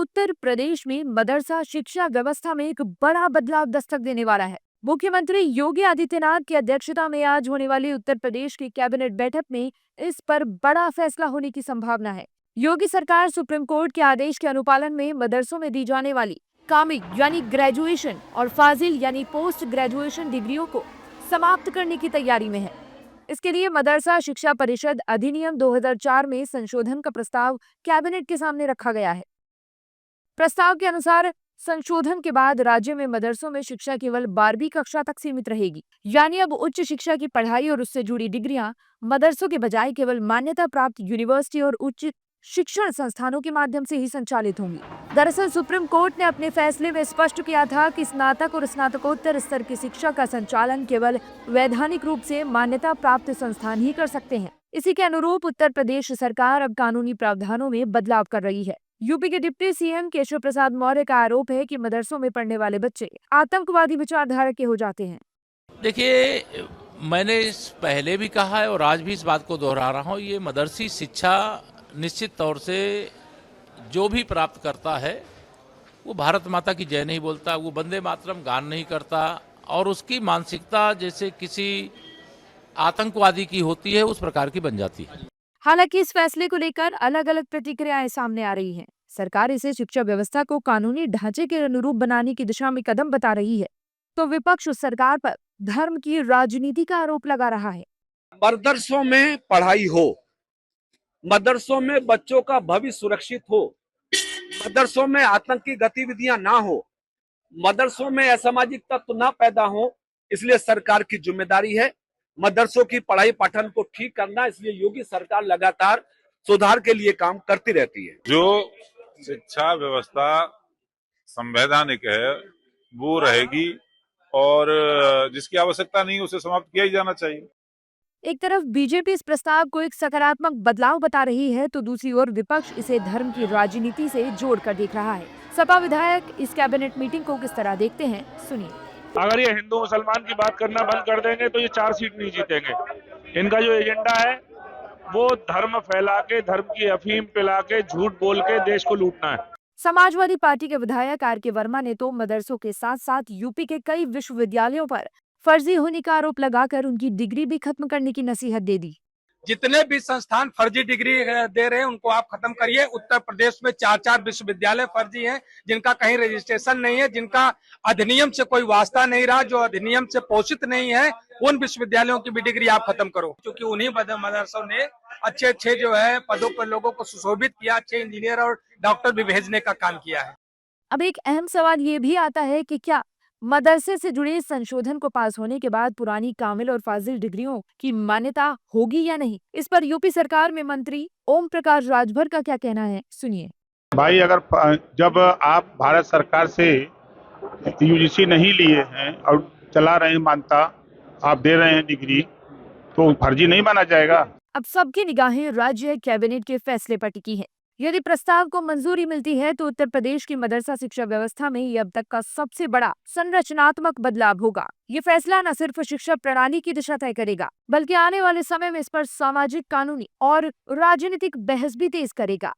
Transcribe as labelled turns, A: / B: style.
A: उत्तर प्रदेश में मदरसा शिक्षा व्यवस्था में एक बड़ा बदलाव दस्तक देने वाला है। मुख्यमंत्री योगी आदित्यनाथ की अध्यक्षता में आज होने वाली उत्तर प्रदेश की कैबिनेट बैठक में इस पर बड़ा फैसला होने की संभावना है। योगी सरकार सुप्रीम कोर्ट के आदेश के अनुपालन में मदरसों में दी जाने वाली कामिल यानी ग्रेजुएशन और फाजिल यानी पोस्ट ग्रेजुएशन डिग्रियों को समाप्त करने की तैयारी में है। इसके लिए मदरसा शिक्षा परिषद अधिनियम 2004 में संशोधन का प्रस्ताव कैबिनेट के सामने रखा गया है। प्रस्ताव के अनुसार संशोधन के बाद राज्य में मदरसों में शिक्षा केवल 12वीं कक्षा तक सीमित रहेगी, यानी अब उच्च शिक्षा की पढ़ाई और उससे जुड़ी डिग्रियां मदरसों के बजाय केवल मान्यता प्राप्त यूनिवर्सिटी और उच्च शिक्षण संस्थानों के माध्यम से ही संचालित होंगी। दरअसल सुप्रीम कोर्ट ने अपने फैसले में स्पष्ट किया था कि स्नातक और स्नातकोत्तर स्तर की शिक्षा का संचालन केवल वैधानिक रूप से मान्यता प्राप्त संस्थान ही कर सकते हैं। इसी के अनुरूप उत्तर प्रदेश सरकार अब कानूनी प्रावधानों में बदलाव कर रही है। यूपी के डिप्टी सीएम केशव प्रसाद मौर्य का आरोप है कि मदरसों में पढ़ने वाले बच्चे आतंकवादी विचारधारा के हो जाते हैं।
B: देखिए, मैंने पहले भी कहा है और आज भी इस बात को दोहरा रहा हूँ, ये मदरसी शिक्षा निश्चित तौर से जो भी प्राप्त करता है वो भारत माता की जय नहीं बोलता, वो वंदे मातरम गान नहीं करता और उसकी मानसिकता जैसे किसी आतंकवादी की होती है उस प्रकार की बन जाती है।
A: हालांकि इस फैसले को लेकर अलग अलग प्रतिक्रियाएं सामने आ रही हैं। सरकार इसे शिक्षा व्यवस्था को कानूनी ढांचे के अनुरूप बनाने की दिशा में कदम बता रही है, तो विपक्ष उस सरकार पर धर्म की राजनीति का आरोप लगा रहा है।
C: मदरसों में पढ़ाई हो, मदरसों में बच्चों का भविष्य सुरक्षित हो, मदरसों में आतंकी गतिविधियां ना हो, मदरसों में असामाजिक तत्व ना पैदा हो, इसलिए सरकार की जिम्मेदारी है मदरसों की पढ़ाई पाठन को ठीक करना। इसलिए योगी सरकार लगातार सुधार के लिए काम करती रहती है।
D: जो शिक्षा व्यवस्था संवैधानिक है वो रहेगी और जिसकी आवश्यकता नहीं उसे समाप्त किया ही जाना चाहिए।
A: एक तरफ बीजेपी इस प्रस्ताव को एक सकारात्मक बदलाव बता रही है, तो दूसरी ओर विपक्ष इसे धर्म की राजनीति से जोड़कर देख रहा है। सपा विधायक इस कैबिनेट मीटिंग को किस तरह देखते हैं, सुनिए।
E: अगर ये हिंदू मुसलमान की बात करना बंद कर देंगे तो ये 4 सीट नहीं जीतेंगे। इनका जो एजेंडा है वो धर्म फैला के, धर्म की अफीम पिला के, झूठ बोल के देश को लूटना है।
A: समाजवादी पार्टी के विधायक आर.के. वर्मा ने तो मदरसों के साथ साथ यूपी के कई विश्वविद्यालयों पर फर्जी होने का आरोप लगाकर उनकी डिग्री भी खत्म करने की नसीहत दे दी।
F: जितने भी संस्थान फर्जी डिग्री दे रहे हैं उनको आप खत्म करिए। उत्तर प्रदेश में 4 विश्वविद्यालय फर्जी हैं, जिनका कहीं रजिस्ट्रेशन नहीं है, जिनका अधिनियम से कोई वास्ता नहीं रहा, जो अधिनियम से पोषित नहीं है, उन विश्वविद्यालयों की भी डिग्री आप खत्म करो। क्योंकि उन्हीं मदरसों ने अच्छे जो है पदों पर लोगों को सुशोभित किया, अच्छे इंजीनियर और डॉक्टर भी भेजने का काम किया है।
A: अब एक अहम सवाल ये भी आता है कि क्या मदरसे से जुड़े संशोधन को पास होने के बाद पुरानी कामिल और फाजिल डिग्रियों की मान्यता होगी या नहीं। इस पर यूपी सरकार में मंत्री ओम प्रकाश राजभर का क्या कहना है, सुनिए।
D: भाई, अगर जब आप भारत सरकार से यूजीसी नहीं लिए हैं और चला रहे हैं मान्यता, आप दे रहे हैं डिग्री, तो फर्जी नहीं माना जाएगा।
A: अब सबकी निगाहें राज्य कैबिनेट के फैसले पर टिकी हैं। यदि प्रस्ताव को मंजूरी मिलती है तो उत्तर प्रदेश की मदरसा शिक्षा व्यवस्था में ये अब तक का सबसे बड़ा संरचनात्मक बदलाव होगा। ये फैसला न सिर्फ शिक्षा प्रणाली की दिशा तय करेगा, बल्कि आने वाले समय में इस पर सामाजिक, कानूनी और राजनीतिक बहस भी तेज करेगा।